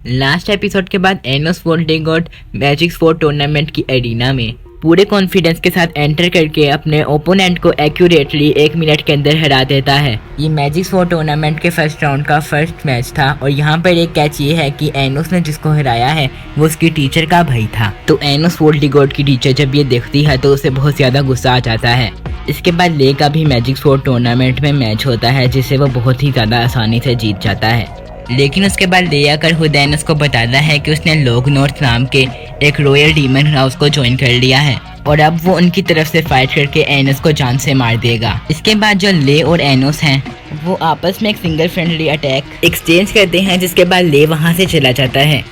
Last episode के बाद Enos वोल्डेगॉट magic sport tournament की एरिना में पूरे कॉन्फिडेंस के साथ एंटर करके अपने ओपोनेंट को एक्यूरेटली 1 मिनट के अंदर हरा देता है। ये मैजिक स्पोर्ट टूर्नामेंट के फर्स्ट राउंड का फर्स्ट मैच था और यहाँ पर एक कैच ये है कि एनोस ने जिसको हराया है वो उसकी टीचर का भाई था। तो एनोस वोल्डेगॉट की टीचर जब ये देखती है तो उसे बहुत ज्यादा गुस्सा आ जाता है। इसके बाद ले का भी मैजिक स्पोर्ट टूर्नामेंट में मैच होता है जिसे वो बहुत ही ज्यादा आसानी से जीत जाता है। लेकिन उसके बाद ले आकर खुद एनोस को बताता है कि उसने लॉग नॉर्थ नाम के एक रॉयल डीमन हाउस को ज्वाइन कर लिया है और अब वो उनकी तरफ से फाइट करके एनोस को जान से मार देगा। इसके बाद जो ले और एनोस हैं वो आपस में एक सिंगल फ्रेंडली अटैक एक्सचेंज करते हैं जिसके बाद ले वहां से चला जाता है।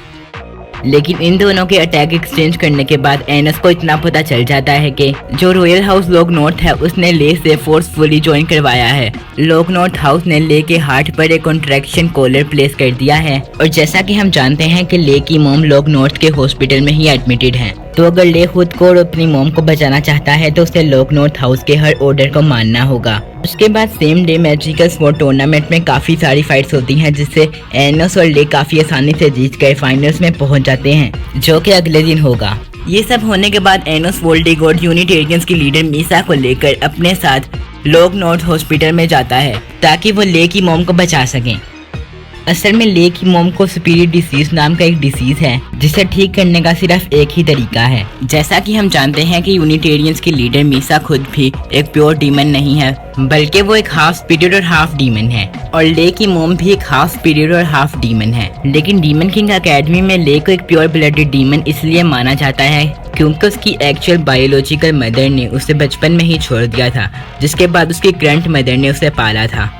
लेकिन इन दोनों के अटैक एक्सचेंज करने के बाद एनोस को इतना पता चल जाता है कि जो रॉयल हाउस लॉग नॉर्थ है उसने ले से फोर्सफुली ज्वाइन करवाया है। लॉग नॉर्थ हाउस ने ले के हार्ट पर एक कॉन्ट्रैक्शन कॉलर प्लेस कर दिया है और जैसा कि हम जानते हैं कि ले की मॉम लॉग नॉर्थ के हॉस्पिटल में ही एडमिटेड है। तो अगर ले खुद को और अपनी मॉम को बचाना चाहता है तो उसे लॉग नॉर्थ हाउस के हर ऑर्डर को मानना होगा। उसके बाद same day magical sport tournament में काफी सारी फाइट्स होती हैं जिससे एनोस और ले काफी आसानी से जीत कर फाइनल्स में पहुंच जाते हैं जो कि अगले दिन होगा। ये सब होने के बाद एनोस वोल्डेगॉट यूनिटेरियंस की लीडर मीसा को लेकर अपने साथ लॉग नॉर्थ हॉस्पिटल में जाता है ताकि वो ले की मॉम को बचा सकें। असल में ले की मॉम को सुपीरियर डिसीज नाम का एक डिसीज है जिसे ठीक करने का सिर्फ एक ही तरीका है। जैसा कि हम जानते हैं कि यूनिटेरियंस की लीडर मीसा खुद भी एक प्योर डीमन नहीं है बल्कि वो एक हाफ स्पिरिट और हाफ डीमन है और ले की मॉम भी एक हाफ स्पिरिट और हाफ डीमन है। लेकिन डीमन किंग एकेडमी में ले को एक प्योर ब्लडेड डीमन इसलिए माना जाता है क्योंकि उसकी एक्चुअल बायोलॉजिकल मदर ने उसे बचपन में ही छोड़ दिया था जिसके बाद उसकी करंट मदर ने उसे पाला था।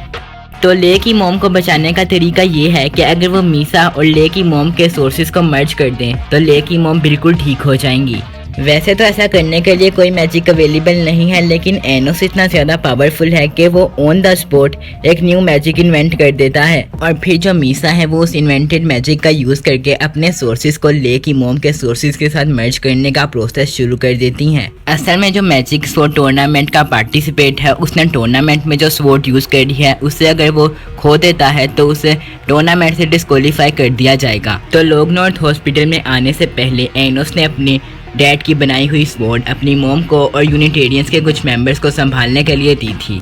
तो ले की मॉम को बचाने का तरीका ये है कि अगर वो मीसा और ले की मॉम के सोर्सेज को मर्ज कर दें तो ले की मॉम बिल्कुल ठीक हो जाएंगी। वैसे तो ऐसा करने के लिए कोई मैजिक अवेलेबल नहीं है लेकिन एनोस इतना ज़्यादा पावरफुल है कि वो ऑन द स्पॉट एक न्यू मैजिक इन्वेंट कर देता है और फिर जो मीसा है वो उस इन्वेंटेड मैजिक का यूज़ करके अपने सोर्सेज को ले की मॉम के सोर्सेज के साथ मर्ज करने का प्रोसेस शुरू कर देती हैं। असल में जो मैजिक स्वॉर्ड टूर्नामेंट का पार्टिसिपेट है उसने टूर्नामेंट में जो स्वॉर्ड यूज़ करी है उससे अगर वो खो देता है तो उसे टूर्नामेंट से डिस्क्वालीफाई कर दिया जाएगा। तो लॉग नॉर्थ हॉस्पिटल में आने से पहले एनोस ने अपनी डैड की बनाई हुई स्वॉर्ड अपनी मॉम को और यूनिटेरियंस के कुछ मेंबर्स को संभालने के लिए दी थी।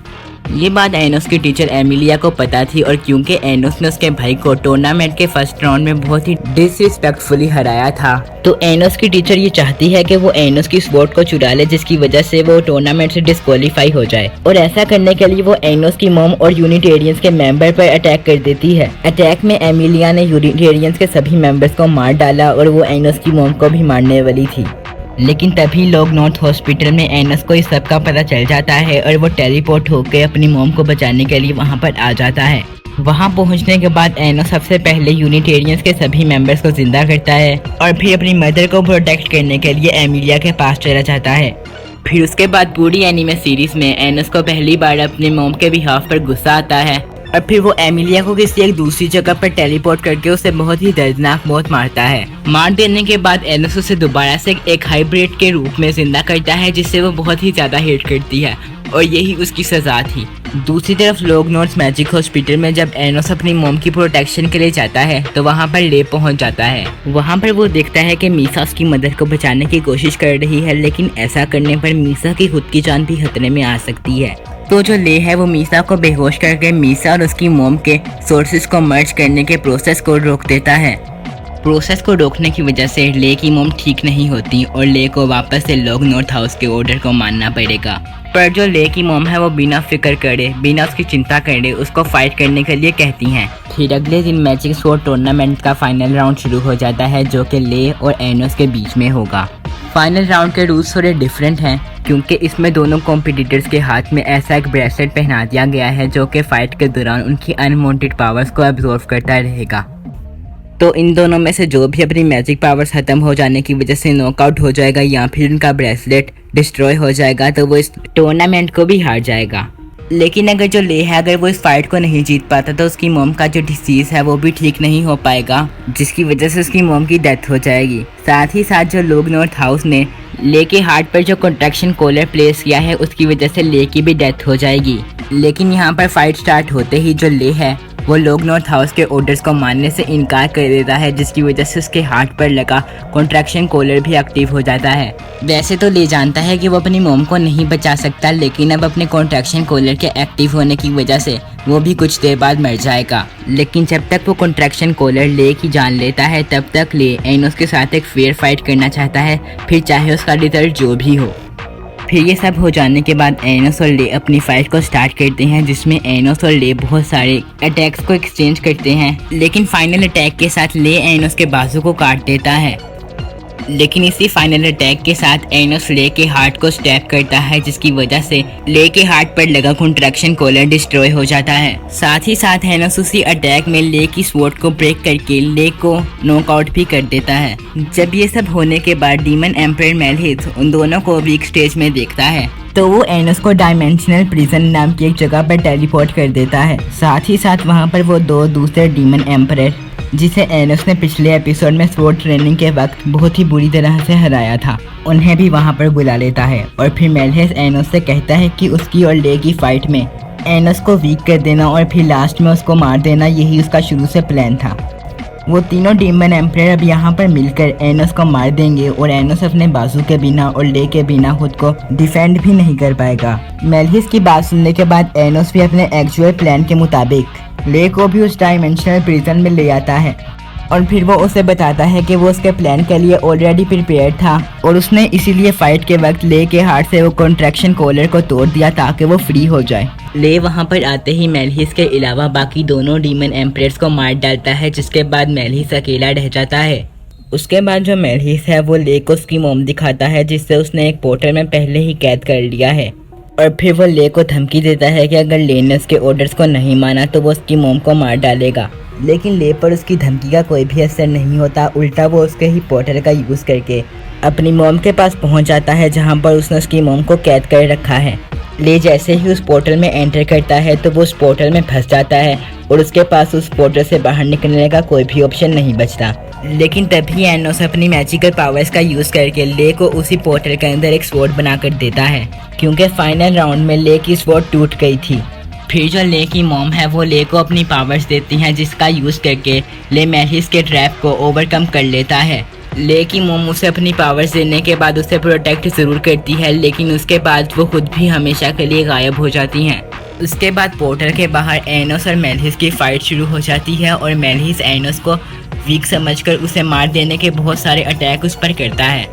ये बात एनोस की टीचर एमिलिया को पता थी और क्योंकि एनोस ने उसके भाई को टूर्नामेंट के फर्स्ट राउंड में बहुत ही डिसरिस्पेक्टफुली हराया था तो एनोस की टीचर ये चाहती है कि वो एनोस की स्वॉर्ड को चुरा ले जिसकी वजह से वो टूर्नामेंट से डिस्क्वालीफाई हो जाए और ऐसा करने के लिए वो एनोस की मॉम और यूनिटेरियंस के मेंबर पर अटैक कर देती है। अटैक में एमिलिया ने यूनिटेरियंस के सभी मेंबर्स को मार डाला और वो एनोस की मॉम को भी मारने वाली थी। लेकिन तभी लॉग नॉर्थ हॉस्पिटल में एनोस को इस सब का पता चल जाता है और वो टेलीपोर्ट होकर अपनी मॉम को बचाने के लिए वहां पर आ जाता है। वहां पहुंचने के बाद एनोस सबसे पहले यूनिटेरियंस के सभी मेंबर्स को जिंदा करता है और फिर अपनी मदर को प्रोटेक्ट करने के लिए एमिलिया के पास चला जाता है। फिर उसके बाद पूरी एनीमे सीरीज में एनोस को पहली बार अपनी मॉम के बिहाफ पर गुस्सा आता है और फिर वो एमिलिया को किसी एक दूसरी जगह पर टेलीपोर्ट करके उसे बहुत ही दर्दनाक मौत मारता है। मार देने के बाद एनोस उसे दोबारा से एक हाइब्रिड के रूप में जिंदा करता है जिससे वो बहुत ही ज्यादा हेट करती है और यही उसकी सजा थी। दूसरी तरफ लॉग नॉर्थ मैजिक हॉस्पिटल में जब एनोस अपनी मॉम की प्रोटेक्शन के लिए जाता है तो वहाँ पर ले पहुँच जाता है। वहाँ पर वो देखता है कि मीसा उसकी मदर को बचाने की कोशिश कर रही है लेकिन ऐसा करने पर मीसा की खुद की जान भी खतरे में आ सकती है। तो जो ले है वो मीसा को बेहोश करके मीसा और उसकी मॉम के सोर्सेज को मर्ज करने के प्रोसेस को रोक देता है। प्रोसेस को रोकने की वजह से ले की मॉम ठीक नहीं होती और ले को वापस से लॉग नॉर्थ हाउस के ऑर्डर को मानना पड़ेगा। पर जो ले की मॉम है वो बिना फिक्र करे बिना उसकी चिंता करे उसको फाइट करने के लिए कहती हैं। फिर अगले दिन मैजिक स्वॉर्ड टूर्नामेंट का फाइनल राउंड शुरू हो जाता है जो कि ले और एनोस के बीच में होगा। फाइनल राउंड के रूल्स थोड़े डिफरेंट हैं क्योंकि इसमें दोनों कॉम्पिटिटर्स के हाथ में ऐसा एक ब्रेसलेट पहना दिया गया है जो कि फाइट के दौरान उनकी अनवांटेड पावर्स को एब्जॉर्ब करता रहेगा। तो इन दोनों में से जो भी अपनी मैजिक पावर्स खत्म हो जाने की वजह से नॉकआउट हो जाएगा या फिर उनका ब्रेसलेट डिस्ट्रॉय हो जाएगा तो वो इस टूर्नामेंट को भी हार जाएगा। लेकिन अगर जो ले है अगर वो इस फाइट को नहीं जीत पाता तो उसकी मॉम का जो डिसीज है वो भी ठीक नहीं हो पाएगा जिसकी वजह से उसकी मॉम की डेथ हो जाएगी। साथ ही साथ जो लॉग नॉर्थ हाउस ने ले के हार्ट पर जो कॉन्ट्रैक्शन कॉलर प्लेस किया है उसकी वजह से ले की भी डेथ हो जाएगी। लेकिन यहाँ पर फाइट स्टार्ट होते ही जो ले है वो लोग नॉर्थ हाउस के ऑर्डर्स को मानने से इनकार कर देता है, जिसकी वजह से उसके हार्ट पर लगा कॉन्ट्रैक्शन कॉलर भी एक्टिव हो जाता है। वैसे तो ले जानता है कि वो अपनी मॉम को नहीं बचा सकता, लेकिन अब अपने कॉन्ट्रैक्शन कॉलर के एक्टिव होने की वजह से वो भी कुछ देर बाद मर जाएगा। लेकिन जब तक वो कॉन्ट्रैक्शन कॉलर ले की जान लेता है तब तक ले एनोस के साथ एक फेयर फाइट करना चाहता है, फिर चाहे उसका रिजल्ट जो भी हो। फिर ये सब हो जाने के बाद एनोस और ले अपनी फाइट को स्टार्ट करते हैं, जिसमें एनोस और ले बहुत सारे अटैक्स को एक्सचेंज करते हैं, लेकिन फाइनल अटैक के साथ ले एनोस के बाजू को काट देता है। लेकिन इसी फाइनल अटैक के साथ एनोस ले के हार्ट को स्टैब करता है, जिसकी वजह से ले के हार्ट पर लगा कॉन्ट्रैक्शन कॉलर डिस्ट्रॉय हो जाता है। साथ ही साथ एनोस उसी अटैक में ले की स्वॉर्ड को ब्रेक करके ले को नॉकआउट भी कर देता है। जब ये सब होने के बाद डीमन एम्परर मेलहिथ उन दोनों को वीक स्टेज में देखता है, तो वो एनोस को डायमेंशनल प्रिजन नाम की एक जगह पर टेलीपोर्ट कर देता है। साथ ही साथ वहाँ पर वो दो दूसरे डीमन एम्परर, जिसे एनोस ने पिछले एपिसोड में स्वॉर्ड ट्रेनिंग के वक्त बहुत ही बुरी तरह से हराया था, उन्हें भी वहाँ पर बुला लेता है। और फिर मेलहिथ एनोस से कहता है कि उसकी और ले की फाइट में एनोस को वीक कर देना और फिर लास्ट में उसको मार देना, यही उसका शुरू से प्लान था। वो तीनों डीमन एम्परर अब यहाँ पर मिलकर एनोस को मार देंगे और एनोस अपने बाजू के बिना और ले के बिना खुद को डिफेंड भी नहीं कर पाएगा। मेलहिथ की बात सुनने के बाद एनोस भी अपने एक्चुअल प्लान के मुताबिक ले को भी उस डायमेंशनल प्रिजन में ले आता है और फिर वो उसे बताता है कि वो उसके प्लान के लिए ऑलरेडी प्रिपेयर था और उसने इसीलिए फाइट के वक्त ले के हार्ट से वो कॉन्ट्रैक्शन कॉलर को तोड़ दिया ताकि वो फ्री हो जाए। ले वहाँ पर आते ही मेलहिथ के अलावा बाकी दोनों डीमन एम्परर्स को मार डालता है, जिसके बाद मेलहिथ अकेला रह जाता है। उसके बाद जो मेलहिथ है वो ले को उसकी मॉम दिखाता है, जिससे उसने एक पोर्टल में पहले ही कैद कर लिया है। और फिर वो ले को धमकी देता है कि अगर ले ने उसके ऑर्डर्स को नहीं माना तो वो उसकी मॉम को मार डालेगा। लेकिन ले पर उसकी धमकी का कोई भी असर नहीं होता, उल्टा वो उसके ही पोर्टल का यूज़ करके अपनी मॉम के पास पहुंच जाता है, जहां पर उसने उसकी मॉम को कैद कर रखा है। ले जैसे ही उस पोर्टल में एंटर करता है तो वो उस पोर्टल में फंस जाता है और उसके पास उस पोर्टल से बाहर निकलने का कोई भी ऑप्शन नहीं बचता। लेकिन तभी एनोस अपनी मैजिकल पावर्स का यूज़ करके ले को उसी पोर्टल के अंदर एक स्वॉर्ड बना कर देता है, क्योंकि फाइनल राउंड में ले की स्वॉर्ड टूट गई थी। फिर जो ले की मॉम है वो ले को अपनी पावर्स देती हैं, जिसका यूज़ करके ले मेलहिथ के ट्रैप को ओवरकम कर लेता है। ले की मॉम उसे अपनी पावर्स देने के बाद उसे प्रोटेक्ट ज़रूर करती है, लेकिन उसके बाद वो खुद भी हमेशा के लिए गायब हो जाती हैं। उसके बाद पोर्टल के बाहर एनोस और मेलहिथ की फाइट शुरू हो जाती है और मेलहिथ एनोस को वीक समझकर उसे मार देने के बहुत सारे अटैक उस पर करता है।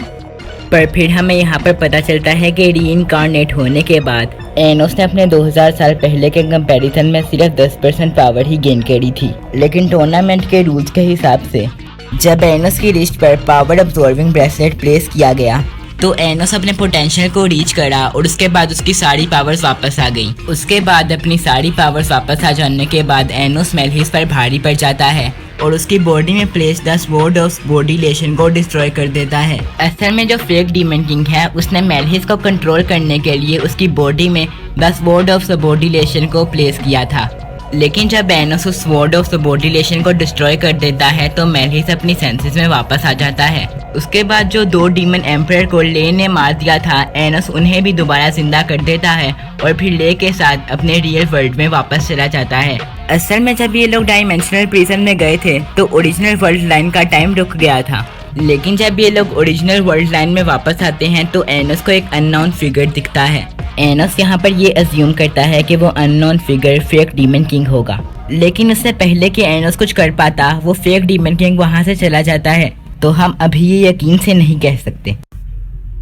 पर फिर हमें यहाँ पर पता चलता है कि रीइंकार्नेट होने के बाद एनोस ने अपने 2000 साल पहले के कंपैरिजन में सिर्फ 10% पावर ही गेन करी थी। लेकिन टूर्नामेंट के रूल्स के हिसाब से जब एनोस की रिस्ट पर पावर अब्जॉर्बिंग ब्रेसलेट प्लेस किया गया तो एनोस अपने पोटेंशियल को रीच करा और उसके बाद उसकी सारी पावर्स वापस आ गई। उसके बाद अपनी सारी पावर्स वापस आ जाने के बाद एनोस मेलहिथ पर भारी पड़ जाता है और उसकी बॉडी में प्लेस द स्वॉर्ड ऑफ बॉडीलेशन को डिस्ट्रॉय कर देता है। असल में जो फेक डीमन किंग है उसने मेलहिथ को कंट्रोल करने के लिए उसकी बॉडी में द स्वॉर्ड ऑफ बॉडीलेशन को प्लेस किया था। लेकिन जब एनोस उस स्वॉर्ड ऑफ बॉडीलेशन को डिस्ट्रॉय कर देता है तो मेलहिथ अपनी सेंसेस में वापस आ जाता है। उसके बाद जो दो डीमन एम्परर को ले ने मार दिया था, एनोस उन्हें भी दोबारा जिंदा कर देता है और फिर ले के साथ अपने रियल वर्ल्ड में वापस चला जाता है। असल में जब ये लोग डायमेंशनल प्रिजन में गए थे तो ओरिजिनल वर्ल्ड लाइन का टाइम रुक गया था, लेकिन जब ये लोग ओरिजिनल वर्ल्ड लाइन में वापस आते हैं तो एनोस को एक अननोन फिगर दिखता है। एनोस यहाँ पर ये अज्यूम करता है कि वो unknown figure fake demon king होगा, लेकिन उससे पहले कि एनोस कुछ कर पाता वो फेक डीमन किंग वहाँ से चला जाता है, तो हम अभी ये यकीन से नहीं कह सकते।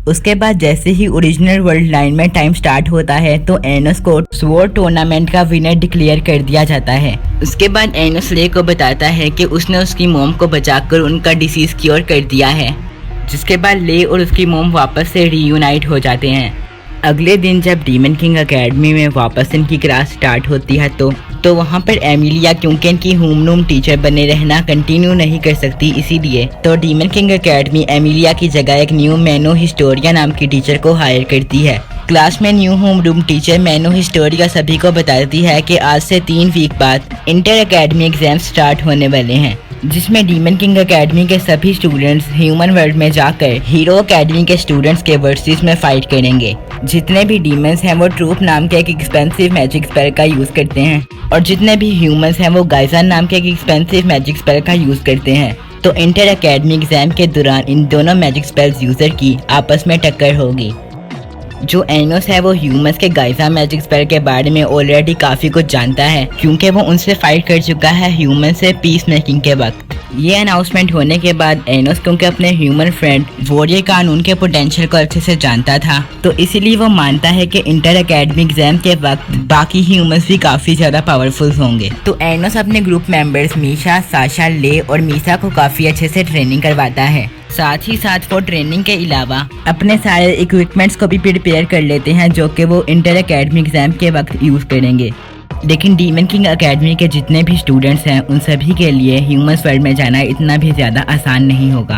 उसके बाद जैसे ही ओरिजिनल वर्ल्ड लाइन में टाइम स्टार्ट होता है तो एनोस को स्वॉर्ड टूर्नामेंट का विनर डिक्लेयर कर दिया जाता है। उसके बाद एनोस ले को बताता है कि उसने उसकी मॉम को बचाकर उनका डिसीज क्योर कर दिया है, जिसके बाद ले और उसकी मॉम वापस से रीयूनाइट हो जाते हैं। अगले दिन जब डीमन किंग एकेडमी में वापस इनकी क्लास स्टार्ट होती है तो वहाँ पर एमिलिया, क्योंकि इनकी होमरूम टीचर बने रहना कंटिन्यू नहीं कर सकती, इसीलिए तो डीमन किंग एकेडमी एमिलिया की जगह एक न्यू मैनो हिस्टोरिया नाम की टीचर को हायर करती है। क्लास में न्यू होमरूम टीचर मैनो हिस्टोरिया सभी को बताती है कि आज से 3 वीक बाद इंटर एकेडमी एग्जाम स्टार्ट होने वाले हैं। जिसमें डीमन किंग एकेडमी के सभी स्टूडेंट्स ह्यूमन वर्ल्ड में जाकर हीरो एकेडमी के स्टूडेंट्स के वर्सेस में फाइट करेंगे। जितने भी डीमंस हैं वो ट्रूप नाम के एक एक्सपेंसिव मैजिक स्पेल का यूज करते हैं और जितने भी ह्यूमंस हैं वो गाइजर नाम के एक एक्सपेंसिव मैजिक स्पेल का यूज करते हैं। तो इंटर एकेडमी एग्जाम के दौरान इन दोनों मैजिक स्पेल्स यूजर की आपस में टक्कर होगी। जो एनोस है वो ह्यूमंस के गाइजा मैजिक स्पेल के बारे में ऑलरेडी काफी कुछ जानता है, क्योंकि वो उनसे फाइट कर चुका है ह्यूमन से पीस मेकिंग के वक्त। ये अनाउंसमेंट होने के बाद एनोस क्योंकि अपने ह्यूमन फ्रेंड वॉरियर कानून के पोटेंशियल को अच्छे से जानता था, तो इसीलिए वो मानता है कि इंटर एकेडमी एग्जाम के वक्त बाकी ह्यूमंस भी काफी ज्यादा पावरफुल होंगे। तो एनोस अपने ग्रुप मेंबर्स मीशा, साशा, ले और मीसा को काफी अच्छे से ट्रेनिंग करवाता है। साथ ही साथ वो ट्रेनिंग के अलावा अपने सारे इक्विपमेंट्स को भी प्रिपेयर कर लेते हैं जो कि वो इंटर एकेडमी एग्जाम के वक्त यूज करेंगे। लेकिन डीमन किंग एकेडमी के जितने भी स्टूडेंट्स हैं उन सभी के लिए ह्यूमंस वर्ल्ड में जाना इतना भी ज़्यादा आसान नहीं होगा।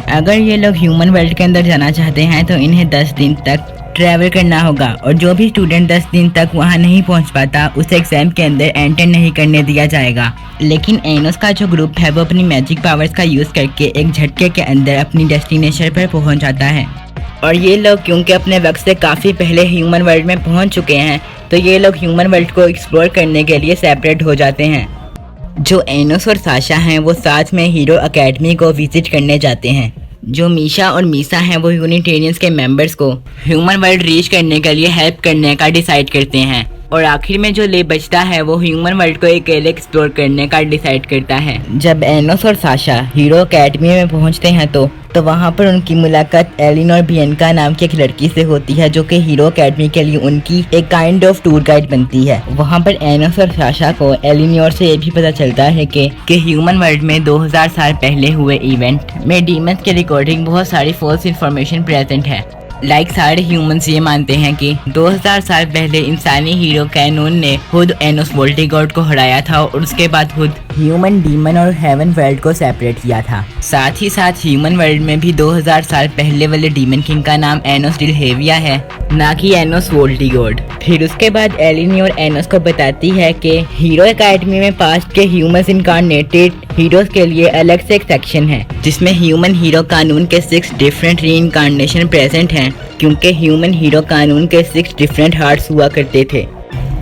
अगर ये लोग ह्यूमन वर्ल्ड के अंदर जाना चाहते हैं तो इन्हें 10 दिन तक ट्रैवल करना होगा और जो भी स्टूडेंट 10 दिन तक वहां नहीं पहुंच पाता उसे एग्जाम के अंदर एंटर नहीं करने दिया जाएगा। लेकिन एनोस का जो ग्रुप है वो अपनी मैजिक पावर्स का यूज़ करके एक झटके के अंदर अपनी डेस्टिनेशन पर पहुंच जाता है। और ये लोग क्योंकि अपने वक्त से काफ़ी पहले ह्यूमन वर्ल्ड में पहुंच चुके हैं तो ये लोग ह्यूमन वर्ल्ड को एक्सप्लोर करने के लिए सेपरेट हो जाते हैं। जो एनोस और साशा हैं वो साथ में हीरो एकेडमी को विजिट करने जाते हैं। जो मीशा और मीसा हैं वो यूनिटेरियंस के मेंबर्स को ह्यूमन वर्ल्ड रीच करने के लिए हेल्प करने का डिसाइड करते हैं। और आखिर में जो ले बचता है वो ह्यूमन वर्ल्ड को अकेले एक्सप्लोर करने का डिसाइड करता है। जब एनोस और साशा हीरो एकेडमी में पहुंचते हैं तो वहां पर उनकी मुलाकात एलिनोर बियनका नाम की एक लड़की से होती है जो कि हीरो एकेडमी के लिए उनकी एक काइंड ऑफ टूर गाइड बनती है। वहां पर एनोस और साशा को एलिनोर से ये भी पता चलता है कि ह्यूमन वर्ल्ड में 2000 साल पहले हुए इवेंट में डीमंस के रिकॉर्डिंग बहुत सारी फॉल्स इन्फॉर्मेशन प्रेजेंट है। सारे ह्यूमंस ये मानते हैं कि 2000 साल पहले इंसानी हीरो कैनून ने खुद एनोस वोल्टिगॉर्ड को हराया था और उसके बाद खुद ह्यूमन, डीमन और हेवन वर्ल्ड को सेपरेट किया था। साथ ही साथ ह्यूमन वर्ल्ड में भी 2000 साल पहले वाले डीमन किंग का नाम एनोस डिलहेविया है, ना कि एनोस वोल्टिगॉर्ड। फिर उसके बाद एलिनोर एनोस को बताती है कि हीरो एकेडमी में पास्ट के ह्यूमंस इनकार्नेटेड हीरोज के लिए अलग से एक सेक्शन है जिसमें ह्यूमन हीरो कानून के 6 डिफरेंट री इनकार्नेशन प्रेजेंट हैं, क्योंकि ह्यूमन हीरो कानून के 6 डिफरेंट हार्ट्स हुआ करते थे।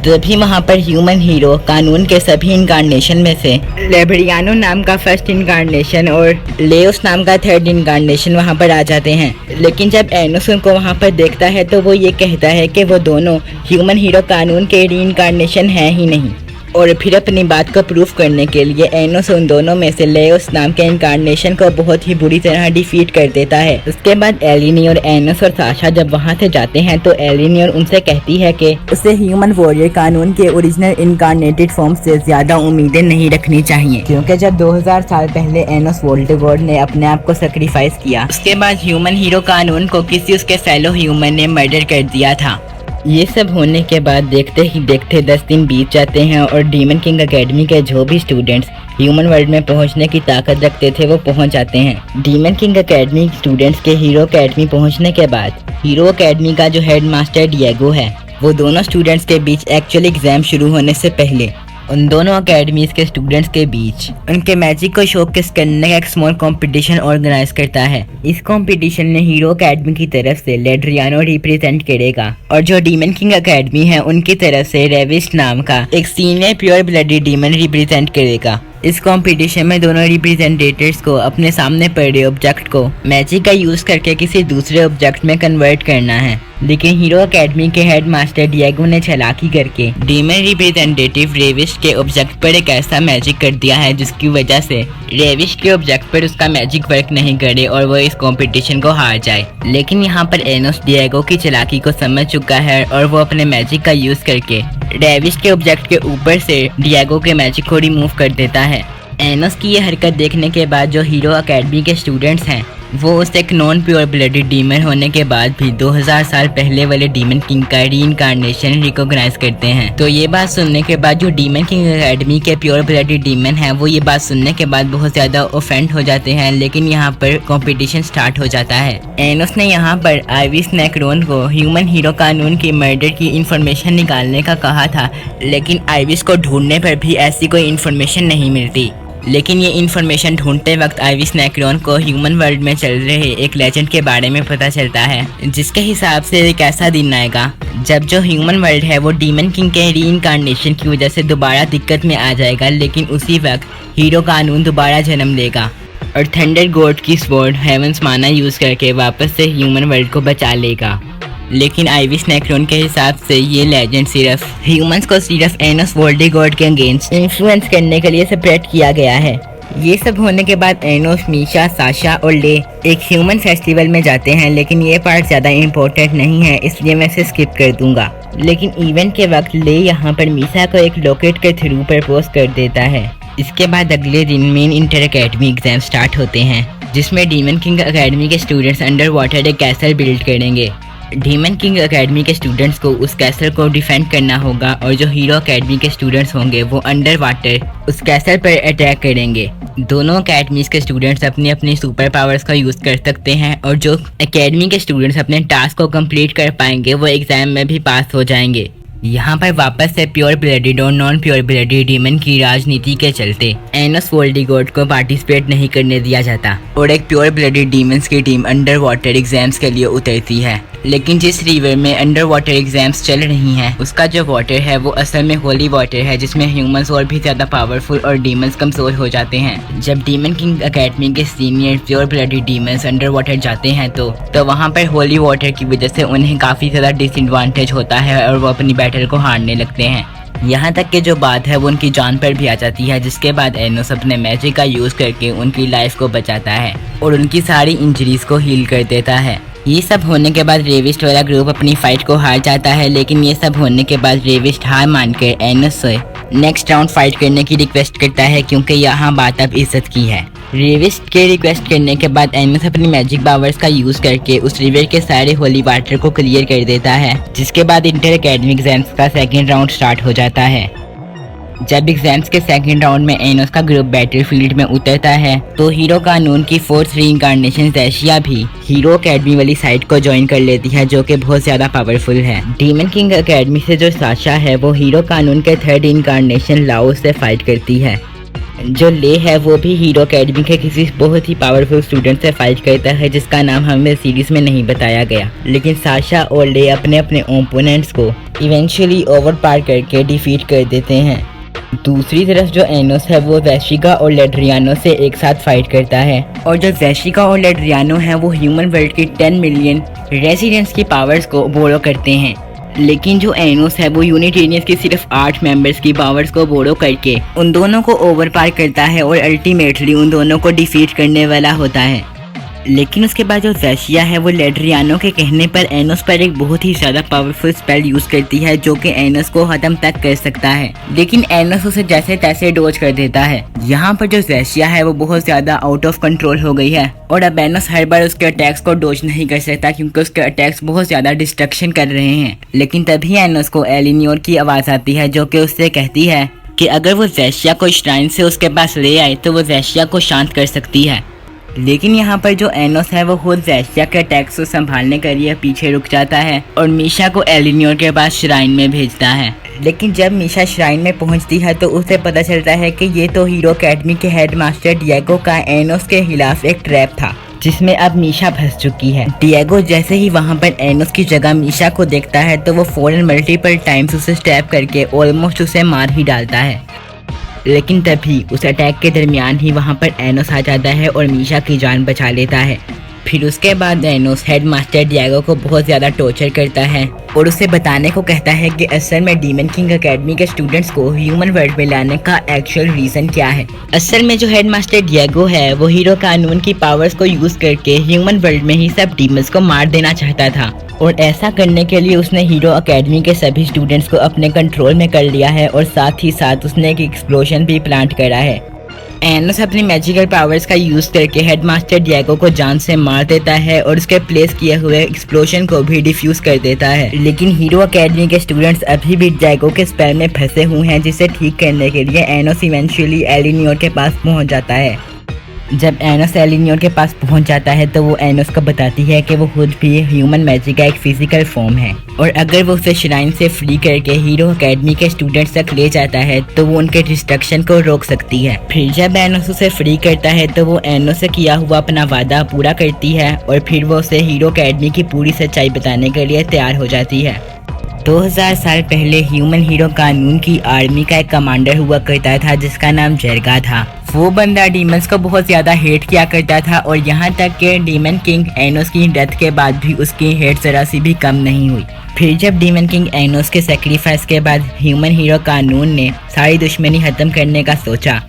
तभी वहाँ पर ह्यूमन हीरो कानून के सभी इनकार्नेशन में से लेब्रियानो नाम का फर्स्ट इनकार्नेशन और लेओस नाम का थर्ड इनकार्नेशन वहाँ पर आ जाते हैं। लेकिन जब एनोस उनको वहाँ पर देखता है तो वो ये कहता है कि वो दोनों ह्यूमन हीरो कानून के री इनकार्नेशन है ही नहीं। और फिर अपनी बात को प्रूफ करने के लिए एनोस उन दोनों में से लेओस नाम के इनकार्नेशन को बहुत ही बुरी तरह डिफीट कर देता है। उसके बाद एलिनोर, एनोस और साशा जब वहां से जाते हैं तो एलिनोर उनसे कहती है कि उसे ह्यूमन वॉरियर कानून के ओरिजिनल इनकार्नेटेड फॉर्म से ज्यादा उम्मीदें नहीं रखनी चाहिए, क्योंकि जब 2000 साल पहले एनोस वोल्टिगॉर्ड ने अपने आप को सेक्रीफाइस किया उसके बाद ह्यूमन हीरो कानून को किसी उसके फेलो ह्यूमन ने मर्डर कर दिया था। ये सब होने के बाद देखते ही देखते 10 दिन बीत जाते हैं और डीमन किंग एकेडमी के जो भी स्टूडेंट्स ह्यूमन वर्ल्ड में पहुंचने की ताकत रखते थे वो पहुंच जाते हैं। डीमन किंग एकेडमी स्टूडेंट्स के हीरो एकेडमी पहुंचने के बाद हीरो एकेडमी का जो हेड मास्टर डिएगो है वो दोनों स्टूडेंट्स के बीच एक्चुअली एग्जाम शुरू होने से पहले उन दोनों एकेडमीज के स्टूडेंट्स के बीच उनके मैजिक को शोकेस करने का एक स्मॉल कंपटीशन ऑर्गेनाइज करता है। इस कंपटीशन में हीरो एकेडमी की तरफ से लेड्रियानो रिप्रेजेंट करेगा और जो डीमन किंग एकेडमी है उनकी तरफ से रेविस नाम का एक senior pure bloody demon represent करेगा। इस कंपटीशन में दोनों रिप्रेजेंटेटर्स को अपने सामने पड़े ऑब्जेक्ट को मैजिक का यूज करके किसी दूसरे ऑब्जेक्ट में कन्वर्ट करना है। लेकिन हीरो एकेडमी के हेड मास्टर डिएगो ने चालाकी करके डीमन रिप्रेजेंटेटिव रेविश के ऑब्जेक्ट पर एक ऐसा मैजिक कर दिया है जिसकी वजह से रेविश के ऑब्जेक्ट पर उसका मैजिक वर्क नहीं करे और वो इस कंपटीशन को हार जाए। लेकिन यहाँ पर एनोस डिएगो की चालाकी को समझ चुका है और वो अपने मैजिक का यूज करके रेविश के ऑब्जेक्ट के ऊपर से डिएगो के मैजिक को रिमूव कर देता है। एनोस की ये हरकत देखने के बाद जो हीरो एकेडमी के स्टूडेंट्स हैं वो उसे एक नॉन प्योर ब्लडेड डीमन होने के बाद भी 2000 साल पहले वाले डीमन किंग का रीइंकार्नेशन रिकॉग्नाइज करते हैं। तो ये बात सुनने के बाद जो डीमन किंग एकेडमी के प्योर ब्लडेड डीमन हैं वो ये बात सुनने के बाद बहुत ज्यादा ऑफेंड हो जाते हैं। लेकिन यहाँ पर कंपटीशन स्टार्ट हो जाता है। एनोस ने यहाँ पर आइविस नेक्रोन को ह्यूमन हीरो कानून की मर्डर की इंफॉर्मेशन निकालने का कहा था, लेकिन आइविस को ढूंढने पर भी ऐसी कोई इंफॉर्मेशन नहीं मिलती। लेकिन ये इन्फॉर्मेशन ढूंढते वक्त आइविस नेक्रोन को ह्यूमन वर्ल्ड में चल रहे एक लेजेंड के बारे में पता चलता है, जिसके हिसाब से एक ऐसा दिन आएगा जब जो ह्यूमन वर्ल्ड है वो डीमन किंग के रीइंकार्नेशन की वजह से दोबारा दिक्कत में आ जाएगा। लेकिन उसी वक्त हीरो कानून दोबारा जन्म लेगा और थंडर गॉड की स्वॉर्ड हेवंस माना यूज करके वापस से ह्यूमन वर्ल्ड को बचा लेगा। लेकिन आइविस नेक्रोन के हिसाब से ये लेजेंड सिर्फ ह्यूमंस को सिर्फ एनोस वोल्डेगॉर्ड के अगेंस्ट इन्फ्लुएंस करने के लिए सेपरेट किया गया है। ये सब होने के बाद एनोस, मीशा, साशा और ले एक ह्यूमन फेस्टिवल में जाते हैं, लेकिन ये पार्ट ज़्यादा इम्पोर्टेंट नहीं है इसलिए मैं इसे स्किप कर दूंगा। लेकिन इवेंट के वक्त ले यहाँ पर मीशा को एक लॉकेट के थ्रू प्रपोज कर देता है। इसके बाद अगले दिन main inter academy exam start होते हैं, जिसमें डीमन किंग अकेडमी के स्टूडेंट्स अंडर वाटर एक कैसल बिल्ड करेंगे। डीमन किंग अकेडमी के स्टूडेंट्स को उस कैसल को डिफेंड करना होगा और जो हीरो अकेडमी के स्टूडेंट्स होंगे वो अंडर वाटर उस कैसल पर अटैक करेंगे। दोनों अकेडमीज के स्टूडेंट्स अपनी अपनी सुपर पावर्स का यूज़ कर सकते हैं और जो अकेडमी के स्टूडेंट्स अपने टास्क को कंप्लीट कर पाएंगे वो एग्जाम में भी पास हो जाएंगे। यहाँ पर वापस से प्योर ब्लडेड और नॉन प्योर ब्लडेड डीमन की राजनीति के चलते एनोस वोल्डेगॉर्ड को पार्टिसिपेट नहीं करने दिया जाता और एक प्योर ब्लडेड डीमंस की टीम अंडर वाटर एग्जाम्स के लिए उतरती है। लेकिन जिस रिवर में अंडर वाटर एग्जाम्स चल रही हैं उसका जो वाटर है वो असल में होली वाटर है, जिसमें ह्यूमंस और भी ज़्यादा पावरफुल और डीमंस कमज़ोर हो जाते हैं। जब डीमन किंग अकेडमी के senior pure blooded demons under water जाते हैं तो वहाँ पर होली वाटर की वजह से उन्हें काफ़ी ज़्यादा डिसएडवांटेज होता है और वो अपनी बैटल को हारने लगते हैं। यहाँ तक कि जो बात है वो उनकी जान पर भी आ जाती है, जिसके बाद एनोस अपने मैजिक का यूज़ करके उनकी लाइफ को बचाता है और उनकी सारी इंजरीज को हील कर देता है। ये सब होने के बाद रेविस्ट वाला ग्रुप अपनी फाइट को हार जाता है, लेकिन ये सब होने के बाद रेविस्ट हार मानकर एनोस से नेक्स्ट राउंड फाइट करने की रिक्वेस्ट करता है, क्योंकि यहाँ बात अब इज्जत की है। रेविस्ट के रिक्वेस्ट करने के बाद एनोस अपनी मैजिक पावर्स का यूज करके उस रिवर के सारे होली वाटर को क्लियर कर देता है, जिसके बाद इंटर अकेडमी एग्जाम्स का सेकेंड राउंड स्टार्ट हो जाता है। जब एग्जाम्स के सेकंड राउंड में एनोस का ग्रुप बैटलफील्ड में उतरता है तो हीरो कानून की फोर्थ रीइंकार्नेशन ज़ेशिया भी हीरो अकेडमी वाली साइड को ज्वाइन कर लेती है, जो कि बहुत ज़्यादा पावरफुल है। डीमन किंग अकेडमी से जो साशा है वो हीरो कानून के थर्ड इनकारनेशन लाओ से फाइट करती है। जो ले है वो भी हीरो अकेडमी के किसी बहुत ही पावरफुल स्टूडेंट से फाइट करता है, जिसका नाम हमें सीरीज में नहीं बताया गया। लेकिन साशा और ले अपने अपने ओपोनेंट्स को इवेंचुअली ओवर पार करके डिफीट कर देते हैं। दूसरी तरफ जो एनोस है वो वैशिका और लेड्रियानो से एक साथ फाइट करता है, और जो वैशिका और लेड्रियानो है वो ह्यूमन वर्ल्ड की 10 मिलियन रेजिडेंट्स की पावर्स को बोरो करते हैं। लेकिन जो एनोस है वो यूनिटेरियंस की सिर्फ 8 मेंबर्स की पावर्स को बोरो करके उन दोनों को ओवर पार करता है और अल्टीमेटली उन दोनों को डिफीट करने वाला होता है। लेकिन उसके बाद जो वैशिया है वो लेड्रियानो के कहने पर एनोस पर एक बहुत ही ज़्यादा पावरफुल स्पेल यूज़ करती है, जो कि एनोस को खत्म तक कर सकता है। लेकिन एनोस उसे जैसे तैसे डोज कर देता है। यहाँ पर जो वैशिया है वो बहुत ज़्यादा आउट ऑफ कंट्रोल हो गई है और अब एनोस हर बार उसके अटैक्स को डोज नहीं कर सकता, क्योंकि उसके अटैक्स बहुत ज़्यादा डिस्ट्रक्शन कर रहे हैं। लेकिन तभी एनोस को एलिनियोर की आवाज़ आती है, जो कि उससे कहती है कि अगर वो वैशिया को श्राइन से उसके पास ले आए तो वो वैशिया को शांत कर सकती है। लेकिन यहाँ पर जो एनोस है वो खुद वैशिया के अटैक्स को संभालने के लिए पीछे रुक जाता है और मीशा को एलिनियोर के पास श्राइन में भेजता है। लेकिन जब मीशा श्राइन में पहुँचती है तो उसे पता चलता है कि ये तो हीरो अकेडमी के हेडमास्टर डिएगो का एनोस के खिलाफ एक ट्रैप था, जिसमें अब मीशा फंस चुकी है। डिएगो जैसे ही वहाँ पर एनोस की जगह मीशा को देखता है तो वो फौरन मल्टीपल टाइम्स उसे स्टैब करके ऑलमोस्ट उसे मार ही डालता है। लेकिन तभी उस अटैक के दरमियान ही वहाँ पर एनोस आ जाता है और मीशा की जान बचा लेता है। फिर उसके बाद एनोस हेडमास्टर डिएगो को बहुत ज़्यादा टॉर्चर करता है और उसे बताने को कहता है कि असल में डीमन किंग अकेडमी के स्टूडेंट्स को ह्यूमन वर्ल्ड में लाने का एक्चुअल रीज़न क्या है। असल में जो हेडमास्टर डिएगो है वो हीरो कानून की पावर्स को यूज़ करके ह्यूमन वर्ल्ड में ही सब डीमंस को मार देना चाहता था, और ऐसा करने के लिए उसने हीरो अकेडमी के सभी स्टूडेंट्स को अपने कंट्रोल में कर लिया है और साथ ही साथ उसने एक एक्सप्लोजन भी प्लांट करा है। एनोस अपनी मैजिकल पावर्स का यूज़ करके हेडमास्टर डिएगो को जान से मार देता है और उसके प्लेस किए हुए एक्सप्लोजन को भी डिफ्यूज कर देता है। लेकिन हीरो अकेडमी के स्टूडेंट्स अभी भी डिएगो के स्पेल में फंसे हुए हैं, जिसे ठीक करने के लिए एनोस इवेंचुअली एलिनियोर के पास पहुंच जाता है। जब एनोस एलिनियर के पास पहुंच जाता है तो वो एनोस को बताती है कि वो खुद भी ह्यूमन मैजिक का एक फिजिकल फॉर्म है और अगर वो उसे श्राइन से फ्री करके हीरो एकेडमी के स्टूडेंट्स तक ले जाता है तो वो उनके डिस्ट्रक्शन को रोक सकती है। फिर जब एनोस उसे फ्री करता है तो वो एनोस से किया हुआ अपना वादा पूरा करती है और फिर वो उसे हीरो एकेडमी की पूरी सच्चाई बताने के लिए तैयार हो जाती है। 2000 साल पहले ह्यूमन हीरो कानून की आर्मी का एक कमांडर हुआ करता था जिसका नाम जेरगा था। वो बंदा डीमंस को बहुत ज्यादा हेट किया करता था और यहाँ तक कि डीमन किंग एनोस की डेथ के बाद भी उसकी हेट जरा सी भी कम नहीं हुई। फिर जब डीमन किंग एनोस के सेक्रीफाइस के बाद ह्यूमन हीरो कानून ने सारी दुश्मनी खत्म करने का सोचा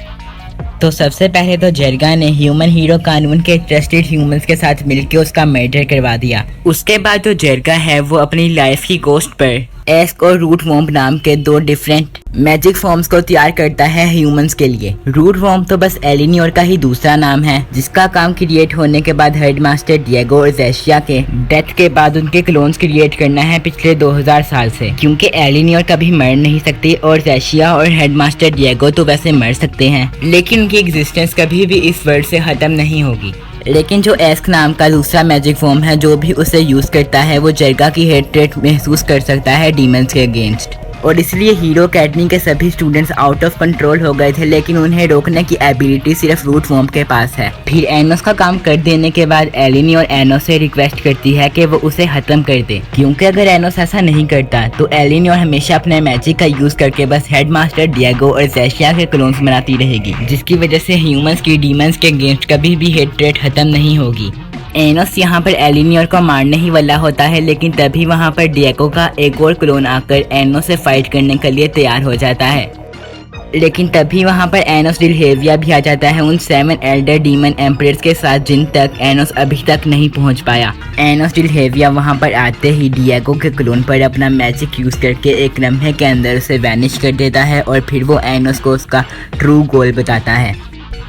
तो सबसे पहले तो जेरगा ने ह्यूमन हीरो कानून के ट्रस्टेड ह्यूमंस के साथ मिलकर उसका मर्डर करवा दिया। उसके बाद जो जेरगा है वो अपनी लाइफ की कोस्ट पर एस्क और रूट वॉम्प नाम के दो डिफरेंट मैजिक फॉर्म्स को तैयार करता है ह्यूमंस के लिए। रूट वॉम्प तो बस एलिनियर का ही दूसरा नाम है जिसका काम क्रिएट होने के बाद हेडमास्टर डिएगो और ज़ेशिया के डेथ के बाद उनके क्लोन्स क्रिएट करना है पिछले 2000 साल से, क्योंकि एलिनियर कभी मर नहीं सकती और ज़ेशिया और हेडमास्टर डिएगो तो वैसे मर सकते हैं लेकिन उनकी एग्जिस्टेंस कभी भी इस वर्ल्ड से खत्म नहीं होगी। लेकिन जो एस्क नाम का दूसरा मैजिक फॉर्म है जो भी उसे यूज करता है वो जेरगा की हेट्रेड महसूस कर सकता है डीमंस के अगेंस्ट और इसलिए हीरो एकेडमी के सभी स्टूडेंट्स आउट ऑफ कंट्रोल हो गए थे लेकिन उन्हें रोकने की एबिलिटी सिर्फ रूट वॉम्प के पास है। फिर एनोस का काम कर देने के बाद एलिनी और एनोस से रिक्वेस्ट करती है कि वो उसे खत्म कर दे, क्योंकि अगर एनोस ऐसा नहीं करता तो एलिनी और हमेशा अपने मैजिक का यूज करके बस हेडमास्टर डिएगो और ज़ेशिया के क्लोन्स बनाती रहेगी जिसकी वजह से ह्यूमंस की डीमंस के अगेंस्ट कभी भी हेट्रेड खत्म नहीं होगी। एनोस यहाँ पर एलिनियर को मारने ही वाला होता है लेकिन तभी वहाँ पर डिएगो का एक और क्लोन आकर एनोस से फाइट करने के लिए तैयार हो जाता है। लेकिन तभी वहाँ पर एनोस डिलहेविया भी आ जाता है उन 7 एल्डर डीमन एम्परर्स के साथ जिन तक एनोस अभी तक नहीं पहुँच पाया। एनोस डिलहेविया वहाँ पर आते ही डिएगो के क्लोन पर अपना मैजिक यूज करके एक लम्हे के अंदर उसे वैनिश कर देता है और फिर वो एनोस को उसका ट्रू गोल बताता है।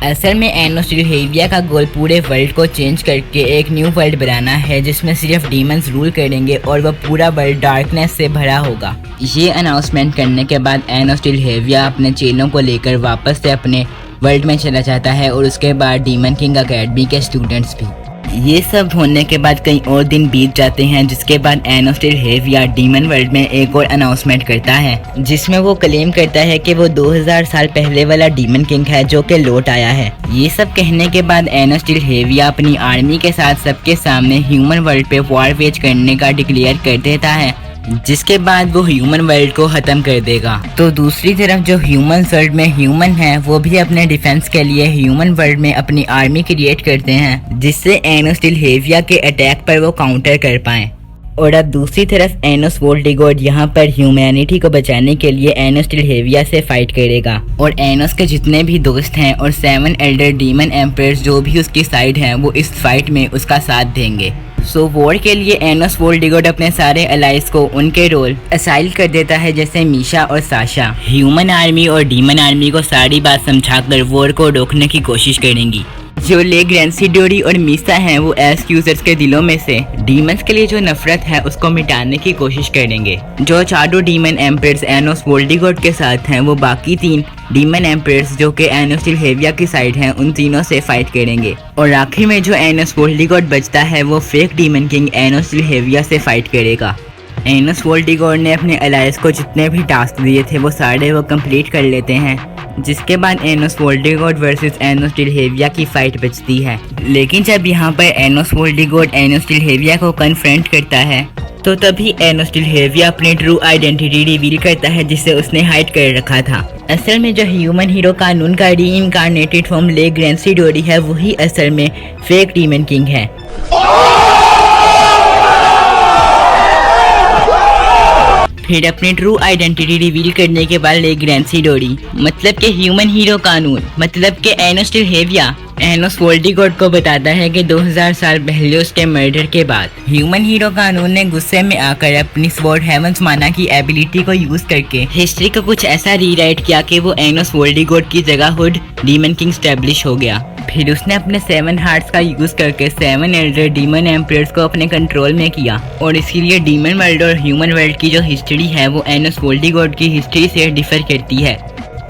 असल में एनोस डिलहेविया का गोल पूरे वर्ल्ड को चेंज करके एक न्यू वर्ल्ड बनाना है जिसमें सिर्फ डीमंस रूल करेंगे और वह पूरा वर्ल्ड डार्कनेस से भरा होगा। ये अनाउंसमेंट करने के बाद एनोस डिलहेविया अपने चेलों को लेकर वापस से अपने वर्ल्ड में चला जाता है और उसके बाद डीमन किंग एकेडमी के स्टूडेंट्स भी। ये सब होने के बाद कई और दिन बीत जाते हैं जिसके बाद एनोस डिलहेविया डीमन वर्ल्ड में एक और अनाउंसमेंट करता है जिसमें वो क्लेम करता है कि वो 2000 साल पहले वाला डीमन किंग है जो कि लौट आया है। ये सब कहने के बाद एनोस डिलहेविया अपनी आर्मी के साथ सबके सामने ह्यूमन वर्ल्ड पे वॉर वेज करने का डिक्लेयर कर देता है जिसके बाद वो ह्यूमन वर्ल्ड को खत्म कर देगा। तो दूसरी तरफ जो ह्यूमन वर्ल्ड में ह्यूमन है वो भी अपने डिफेंस के लिए ह्यूमन वर्ल्ड में अपनी आर्मी क्रिएट करते हैं जिससे एनोस डिलहेविया के अटैक पर वो काउंटर कर पाए। और अब दूसरी तरफ एनोस वोल्डिगोड यहाँ पर ह्यूमैनिटी को बचाने के लिए एनोस डिलहेविया से फाइट करेगा और एनोस के जितने भी दोस्त हैं और 7 एल्डर डीमन एम्परर्स जो भी उसकी साइड हैं वो इस फाइट में उसका साथ देंगे। सो वॉर के लिए एनोस वोल्डिगोड अपने सारे अलाइज को उनके रोल असाइन कर देता है जैसे मीशा और साशा ह्यूमन आर्मी और डीमन आर्मी को सारी बात समझाकर वॉर को रोकने की कोशिश करेंगी। जो ले ग्रैंसिडोरी और मीसा हैं वो एस्क यूजर्स के दिलों में से डीमंस के लिए जो नफरत है उसको मिटाने की कोशिश करेंगे। जो चारों डीमन एम्परर्स एनोस वोल्डिगोड के साथ हैं वो बाकी 3 डीमन एम्परर्स जो कि एनोस डिलहेविया की साइड हैं उन तीनों से फाइट करेंगे और आखिर में जो एनोस वोल्डिगोड बचता है वो फेक डीमन किंग एनोस डिलहेविया से फाइट करेगा। एनोस वोल्डिगोड ने अपने अलायंस को जितने भी टास्क दिए थे वो सारे वो कंप्लीट कर लेते हैं जिसके बाद एनोस वोल्डिगोड वर्सेस एनोस डिलहेविया की फाइट बचती है। लेकिन जब यहाँ पर एनोस वोल्डिगोड एनोस डिलहेविया को कन्फ्रंट करता है तो तभी एनोस डिलहेविया अपनी ट्रू आइडेंटिटी रिवील करता है जिसे उसने हाइड कर रखा था। असल में जो ह्यूमन हीरो कानून का रीइंकार्नेटेड फॉर्म ले ग्रैंसिडोरी है वही असल में फेक डीमन किंग है। फिर अपनी ट्रू आइडेंटिटी रिवील करने के बाद ले ग्रैंसिडोरी मतलब के ह्यूमन हीरो कानून मतलब के एनोस डिलहेविया एनोस वोल्डिगोड को बताता है कि 2000 साल पहले उसके मर्डर के बाद ह्यूमन हीरो कानून ने गुस्से में आकर अपनी स्वॉर्ड हेवंस माना की एबिलिटी को यूज करके हिस्ट्री को कुछ ऐसा रीराइट किया कि वो एनोस वोल्डिगोड की जगह हुड डीमन किंग स्टैब्लिश हो गया। फिर उसने अपने 7 हार्ट्स का यूज करके 7 एल्डर डीमन एम्परर्स को अपने कंट्रोल में किया और इसीलिए डीमन वर्ल्ड और ह्यूमन वर्ल्ड की जो हिस्ट्री है वो एनोस वोल्डिगोड की हिस्ट्री से डिफर करती है।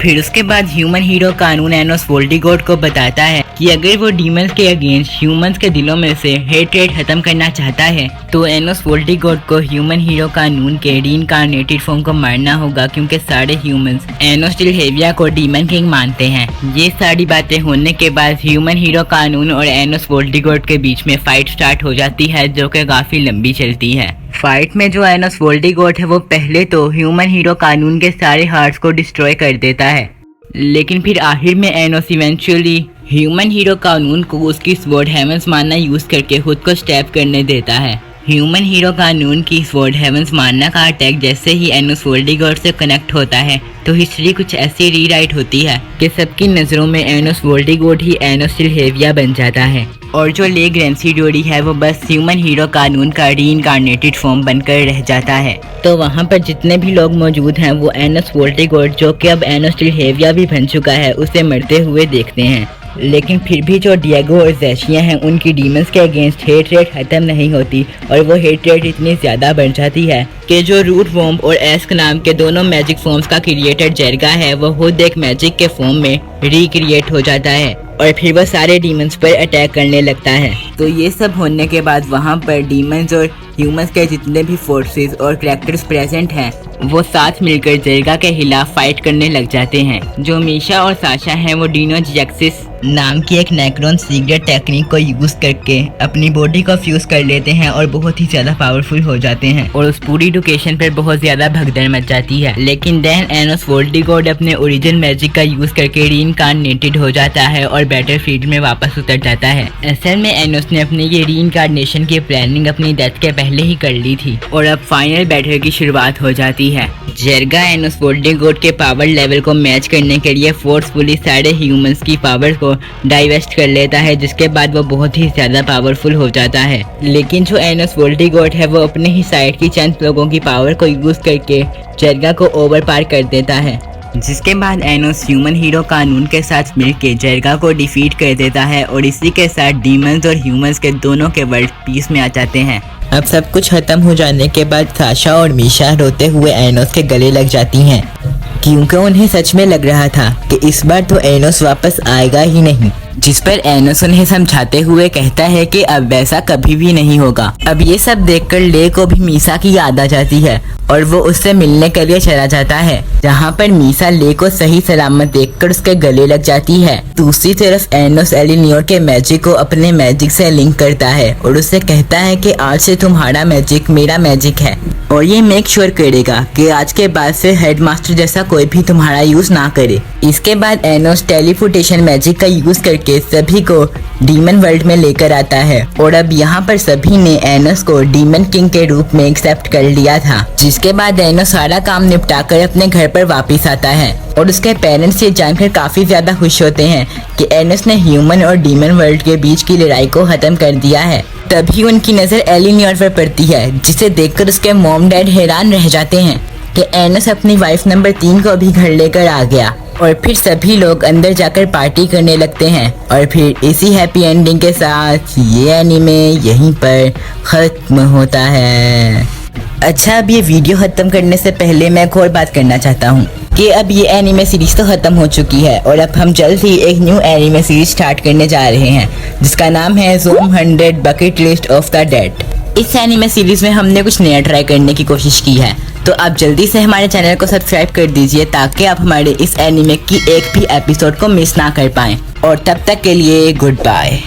फिर उसके बाद ह्यूमन हीरो कानून एनोस वोल्डिगोड को बताता है कि अगर वो डीमंस के अगेंस्ट ह्यूमंस के दिलों में से हेट्रेड खत्म करना चाहता है तो एनोस वोल्टिगोट को ह्यूमन हीरो कानून के रीइंकार्नेटेड फॉर्म को मारना होगा, क्योंकि सारे ह्यूमंस एनोस टिलहेविया को डीमन किंग मानते हैं। ये सारी बातें होने के बाद ह्यूमन हीरो कानून और एनोस वोल्टिगोट के बीच में फाइट स्टार्ट हो जाती है, जो कि काफी लंबी चलती है। फाइट में जो एनोस वोल्टिगोट है वो पहले तो ह्यूमन हीरो कानून के सारे हार्ट्स को डिस्ट्रॉय कर देता है, लेकिन फिर आखिर में एनोस इवेंचुअली ह्यूमन हीरो कानून को उसकी स्वॉर्ड हेवंस मारना यूज करके खुद को स्टैब करने देता है। ह्यूमन हीरो कानून की स्वॉर्ड हेवंस मारना का अटैक जैसे ही एनोस वोल्टिगोट से कनेक्ट होता है तो हिस्ट्री कुछ ऐसी रीराइट होती है कि सबकी नज़रों में एनोस वोल्टिगोट ही एनोस टिलहेविया बन जाता है और जो ले ग्रेंसी डोरी है वो बस ह्यूमन हीरो कानून का रीइंकार्नेटेड फॉर्म बनकर रह जाता है। तो वहाँ पर जितने भी लोग मौजूद हैं वो एनोस वोल्टिगोट, जो कि अब एनोस टिलहेविया भी बन चुका है, उसे मरते हुए देखते हैं। लेकिन फिर भी जो डिएगो और ज़ैशिया हैं उनकी डीमंस के अगेंस्ट हेट रेट ख़त्म नहीं होती और वो हेट रेट इतनी ज़्यादा बढ़ जाती है कि जो रूट वॉम्ब और एस्क नाम के दोनों मैजिक फॉर्म्स का क्रिएटर जेरगा है वो खुद एक मैजिक के फॉर्म में रिक्रिएट हो जाता है और फिर वो सारे डीमंस पर अटैक करने लगता है। तो ये सब होने के बाद वहाँ पर डीमंस और ह्यूमंस के जितने भी फोर्सेस और कैरेक्टर्स प्रेजेंट हैं वो साथ मिलकर जेरगा के खिलाफ फाइट करने लग जाते हैं। जो मीशा और साशा हैं वो डीनो जिएक्सिस नाम की एक नेक्रोन सीक्रेट टेक्निक को यूज करके अपनी बॉडी को फ्यूज कर लेते हैं और बहुत ही ज्यादा पावरफुल हो जाते हैं और उस पूरी लोकेशन पर बहुत ज्यादा भगदड़ मच जाती है। लेकिन देन एनोस वोल्टिगोट अपने ओरिजिनल मैजिक का यूज करके रीइंकार्नेटेड हो जाता है और बैटलफील्ड में वापस उतर जाता है। असल में एनोस ने अपनी ये रीइंकार्नेशन की प्लानिंग अपनी डेथ के पहले ही कर ली थी और अब फाइनल बैटल की शुरुआत हो जाती है। जेरगा एनोस वोल्टिगोट के पावर लेवल को मैच करने के लिए फोर्सफुली सारे ह्यूमंस की पावर को डाइवेस्ट कर लेता है, जिसके बाद वो बहुत ही ज्यादा पावरफुल हो जाता है। लेकिन जो एनोस वोल्टिगोट है वो अपने ही साइड की चंद लोगों की पावर को यूज करके जेरगा को ओवर पार कर देता है, जिसके बाद एनोस ह्यूमन हीरो कानून के साथ मिलकर जेरगा को डिफीट कर देता है और इसी के साथ डीमंस और ह्यूमंस के दोनों के वर्ल्ड पीस में आ जाते हैं। अब सब कुछ खत्म हो जाने के बाद साशा और मीशा रोते हुए एनोस के गले लग जाती हैं, क्योंकि उन्हें सच में लग रहा था कि इस बार तो एनोस वापस आएगा ही नहीं। जिस पर एनोस उन्हें समझाते हुए कहता है कि अब वैसा कभी भी नहीं होगा। अब ये सब देखकर ले को भी मीसा की याद आ जाती है और वो उससे मिलने के लिए चला जाता है, जहाँ पर मीसा ले को सही सलामत देखकर उसके गले लग जाती है। दूसरी तरफ एनोस एलिनियोर के मैजिक को अपने मैजिक से लिंक करता है और उससे कहता है कि आज से तुम्हारा मैजिक मेरा मैजिक है और ये मेक श्योर करेगा कि आज के बाद से हेडमास्टर जैसा कोई भी तुम्हारा यूज ना करे। इसके बाद एनोस टेलीपोर्टेशन मैजिक का यूज करके सभी को डीमन वर्ल्ड में लेकर आता है और अब यहाँ पर सभी ने एनोस को डीमन किंग के रूप में एक्सेप्ट कर लिया था। जिसके बाद एनोस सारा काम निपटाकर अपने घर पर वापस आता है और उसके पेरेंट्स ये जानकर काफी ज्यादा खुश होते हैं कि एनोस ने ह्यूमन और डीमन वर्ल्ड के बीच की लड़ाई को खत्म कर दिया है। तभी उनकी नजर एलिनियोर पर पड़ती है, जिसे देखकर उसके मॉम डैड हैरान रह जाते हैं कि एनोस अपनी वाइफ नंबर 3 को भी घर लेकर आ गया। और फिर सभी लोग अंदर जाकर पार्टी करने लगते हैं और फिर इसी हैप्पी एंडिंग के साथ ये एनीमे यहीं पर खत्म होता है। अच्छा, अब ये वीडियो खत्म करने से पहले मैं एक और बात करना चाहता हूँ कि अब ये एनीमे सीरीज तो खत्म हो चुकी है और अब हम जल्द ही एक न्यू एनीमे सीरीज स्टार्ट करने जा रहे हैं, जिसका नाम है ज़ोम 100 bucket list of the dead. इस एनीमे सीरीज में हमने कुछ नया ट्राई करने की कोशिश की है, तो आप जल्दी से हमारे चैनल को सब्सक्राइब कर दीजिए ताकि आप हमारे इस एनीमे की एक भी एपिसोड को मिस ना कर पाएं। और तब तक के लिए गुड बाय।